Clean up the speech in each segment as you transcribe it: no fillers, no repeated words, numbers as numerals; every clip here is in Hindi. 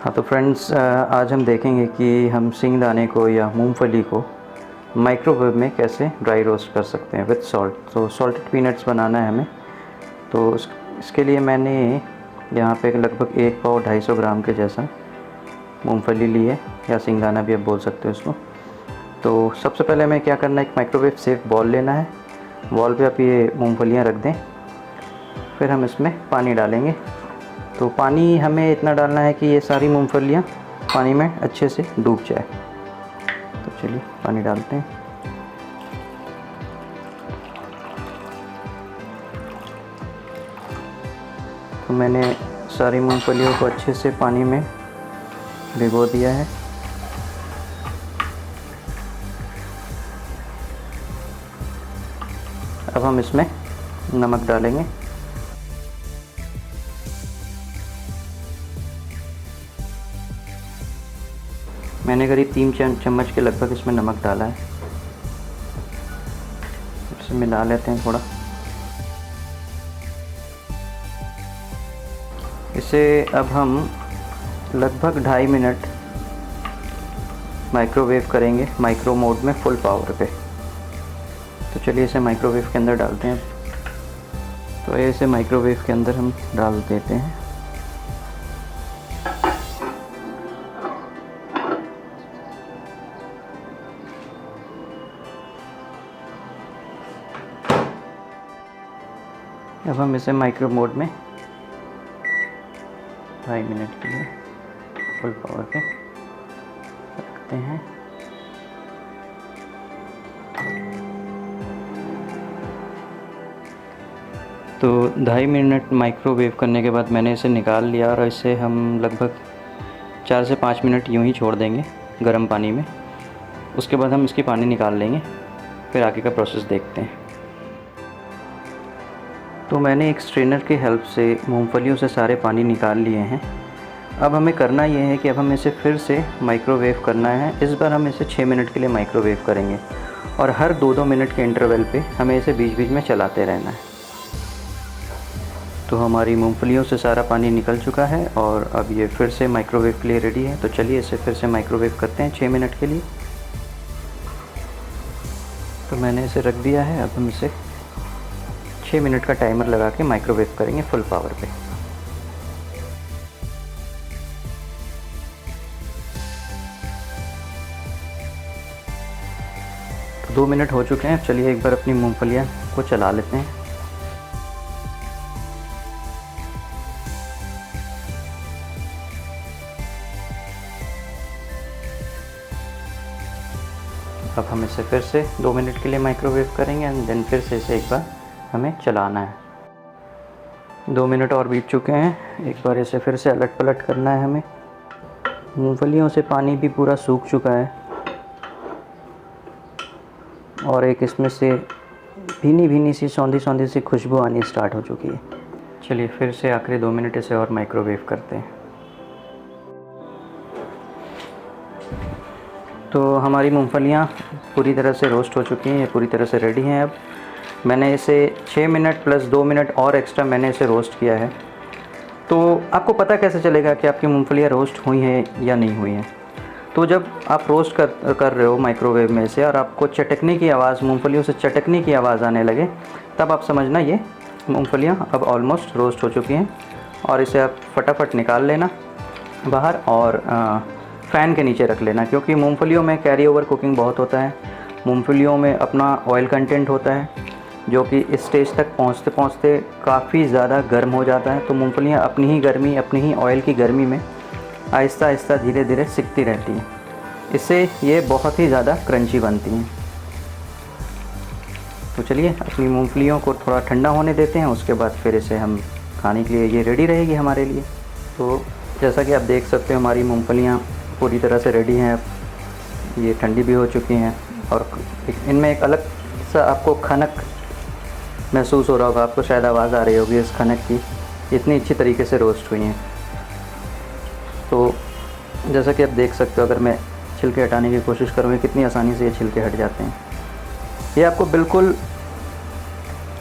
हाँ तो फ्रेंड्स, आज हम देखेंगे कि हम सिंगदाने को या मूंगफली को माइक्रोवेव में कैसे ड्राई रोस्ट कर सकते हैं विद सॉल्ट। तो सॉल्टेड पीनट्स बनाना है हमें। तो इसके लिए मैंने यहाँ पे लगभग 1 पाव 250 ग्राम के जैसा मूंगफली ली है, या सिंगदाना भी आप बोल सकते हो इसको। तो सबसे पहले हमें क्या करना है, एक माइक्रोवेव सेफ बॉल लेना है। बॉल पे आप ये मूंगफलियाँ रख दें, फिर हम इसमें पानी डालेंगे। तो पानी हमें इतना डालना है कि ये सारी मूंगफलियाँ पानी में अच्छे से डूब जाए। तो चलिए पानी डालते हैं। तो मैंने सारी मूंगफलियों को अच्छे से पानी में भिगो दिया है। अब हम इसमें नमक डालेंगे। मैंने करीब 3 चम्मच के लगभग इसमें नमक डाला है। इसे मिला लेते हैं थोड़ा। इसे अब हम लगभग 2.5 मिनट माइक्रोवेव करेंगे, माइक्रो मोड में फुल पावर पे। तो चलिए इसे माइक्रोवेव के अंदर डालते हैं। तो इसे माइक्रोवेव के अंदर हम डाल देते हैं। अब हम इसे माइक्रो मोड में 2.5 मिनट के लिए फुल पावर पे रखते हैं। तो 2.5 मिनट माइक्रोवेव करने के बाद मैंने इसे निकाल लिया, और इसे हम लगभग 4 से 5 मिनट यूं ही छोड़ देंगे गर्म पानी में। उसके बाद हम इसकी पानी निकाल लेंगे, फिर आगे का प्रोसेस देखते हैं। तो मैंने एक स्ट्रेनर की हेल्प से मूंगफलियों से सारे पानी निकाल लिए हैं। अब हमें करना ये है कि अब हम इसे फिर से माइक्रोवेव करना है। इस बार हम इसे 6 मिनट के लिए माइक्रोवेव करेंगे, और हर 2-2 मिनट के इंटरवल पे हमें इसे बीच बीच में चलाते रहना है। तो हमारी मूंगफलियों से सारा पानी निकल चुका है, और अब ये फिर से माइक्रोवेव के लिए रेडी है। तो चलिए इसे फिर से माइक्रोवेव करते हैं 6 मिनट के लिए। तो मैंने इसे रख दिया है। अब हम इसे 6 मिनट का टाइमर लगा के माइक्रोवेव करेंगे फुल पावर पे। तो 2 मिनट हो चुके हैं। चलिए एक बार अपनी मूंगफलियाँ को चला लेते हैं। अब हम इसे फिर से 2 मिनट के लिए माइक्रोवेव करेंगे, एंड देन फिर से इसे एक बार हमें चलाना है। 2 मिनट और बीत चुके हैं। एक बार इसे फिर से अलट पलट करना है हमें। मूंगफलियों से पानी भी पूरा सूख चुका है, और एक इसमें से भीनी भीनी सी सौंधी सौंधी सी खुशबू आनी स्टार्ट हो चुकी है। चलिए फिर से आखिरी 2 मिनट इसे और माइक्रोवेव करते हैं। तो हमारी मूंगफलियाँ पूरी तरह से रोस्ट हो चुकी हैं, ये पूरी तरह से रेडी हैं। अब मैंने इसे 6 मिनट प्लस 2 मिनट और एक्स्ट्रा मैंने इसे रोस्ट किया है। तो आपको पता कैसे चलेगा कि आपकी मूंगफलियाँ रोस्ट हुई हैं या नहीं हुई हैं? तो जब आप रोस्ट कर रहे हो माइक्रोवेव में से, और आपको चटकने की आवाज़, मूंगफलियों से चटकने की आवाज़ आने लगे, तब आप समझना ये मूंगफलियाँ अब ऑलमोस्ट रोस्ट हो चुकी हैं। और इसे आप फटाफट निकाल लेना बाहर, और फ़ैन के नीचे रख लेना, क्योंकि मूंगफलियों में कैरी ओवर कुकिंग बहुत होता है। मूंगफलियों में अपना ऑयल कंटेंट होता है, जो कि इस स्टेज तक पहुंचते पहुंचते काफ़ी ज़्यादा गर्म हो जाता है। तो मूंगफलियां अपनी ही गर्मी, अपनी ही ऑयल की गर्मी में आहिस्ता आहिस्ता धीरे धीरे सिकती रहती हैं। इससे ये बहुत ही ज़्यादा क्रंची बनती हैं। तो चलिए अपनी मूंगफलियों को थोड़ा ठंडा होने देते हैं, उसके बाद फिर इसे हम खाने के लिए ये रेडी रहेगी हमारे लिए। तो जैसा कि आप देख सकते हो, हमारी मूंगफलियाँ पूरी तरह से रेडी हैं। अब ये ठंडी भी हो चुकी हैं, और इनमें एक अलग सा आपको खनक महसूस हो रहा होगा। आपको शायद आवाज़ आ रही होगी इस खनक की, इतनी अच्छी तरीके से रोस्ट हुई हैं। तो जैसा कि आप देख सकते हो, अगर मैं छिलके हटाने की कोशिश करूँगी, कितनी आसानी से ये छिलके हट जाते हैं। ये आपको बिल्कुल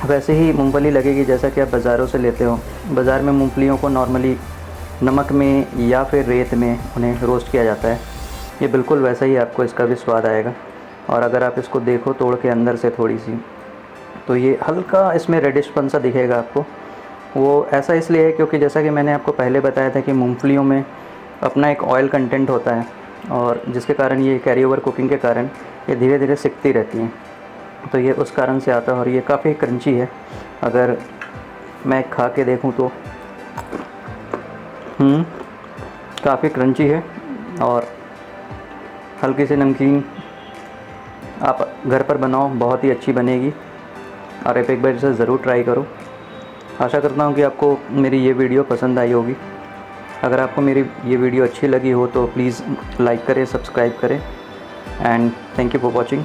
वैसे ही मूंगफली लगेगी जैसा कि आप बाज़ारों से लेते हो। बाज़ार में मूंगफलियों को नॉर्मली नमक में या फिर रेत में उन्हें रोस्ट किया जाता है, ये बिल्कुल वैसा ही आपको इसका भी स्वाद आएगा। और अगर आप इसको देखो तोड़ के अंदर से थोड़ी सी, तो ये हल्का इसमें रेडिशपन सा दिखेगा आपको। वो ऐसा इसलिए है क्योंकि जैसा कि मैंने आपको पहले बताया था कि मूंगफलियों में अपना एक ऑयल कंटेंट होता है, और जिसके कारण ये कैरी ओवर कुकिंग के कारण ये धीरे धीरे सिकती रहती हैं, तो ये उस कारण से आता है। और ये काफ़ी क्रंची है, अगर मैं खा के देखूं तो काफ़ी क्रंची है और हल्की सी नमकीन। आप घर पर बनाओ, बहुत ही अच्छी बनेगी, और आप एक बार इसे ज़रूर ट्राई करो। आशा करता हूँ कि आपको मेरी ये वीडियो पसंद आई होगी। अगर आपको मेरी ये वीडियो अच्छी लगी हो तो प्लीज़ लाइक करें, सब्सक्राइब करें, and thank you for watching.